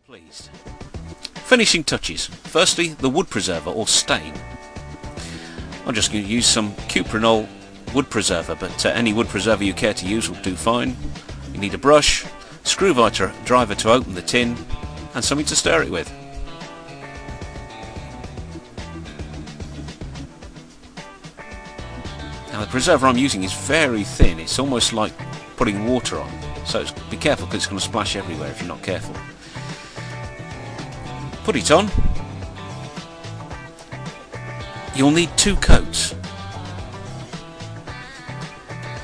Pleased. Finishing touches. Firstly, the wood preserver or stain. I'm just going to use some cuprinol wood preserver, but any wood preserver you care to use will do fine. You need a brush, screwdriver to open the tin, and something to stir it with. Now the preserver I'm using is very thin. It's almost like putting water on, so be careful because it's going to splash everywhere if you're not careful. Put it on. You'll need 2 coats,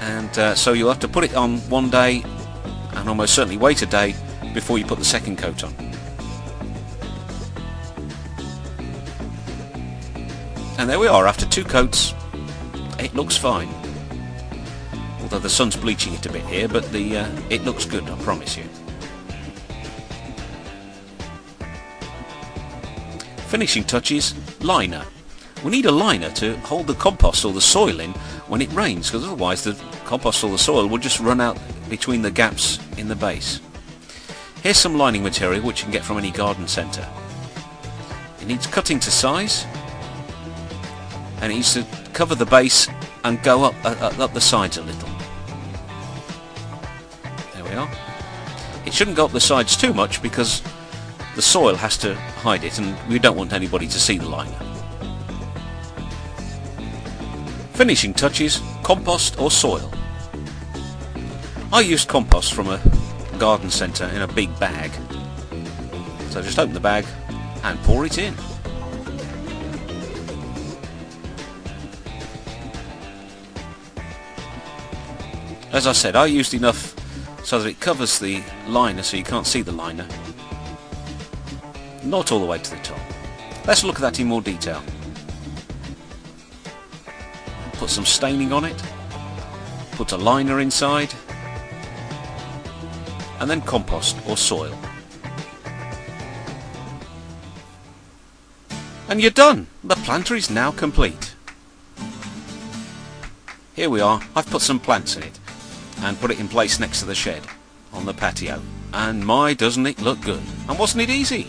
and so you'll have to put it on one day and almost certainly wait a day before you put the second coat on. And there we are, after 2 coats it looks fine, although the sun's bleaching it a bit here, but it looks good, I promise you. Finishing touches, liner. We need a liner to hold the compost or the soil in when it rains, because otherwise the compost or the soil will just run out between the gaps in the base. Here's some lining material which you can get from any garden centre. It needs cutting to size, and it needs to cover the base and go up the sides a little. There we are. It shouldn't go up the sides too much because the soil has to hide it, and we don't want anybody to see the liner. Finishing touches, compost or soil. I used compost from a garden centre in a big bag. So just open the bag and pour it in. As I said, I used enough so that it covers the liner so you can't see the liner. Not all the way to the top. Let's look at that in more detail. Put some staining on it, put a liner inside, and then compost or soil. And you're done! The planter is now complete. Here we are. I've put some plants in it and put it in place next to the shed on the patio. And my, doesn't it look good? And wasn't it easy?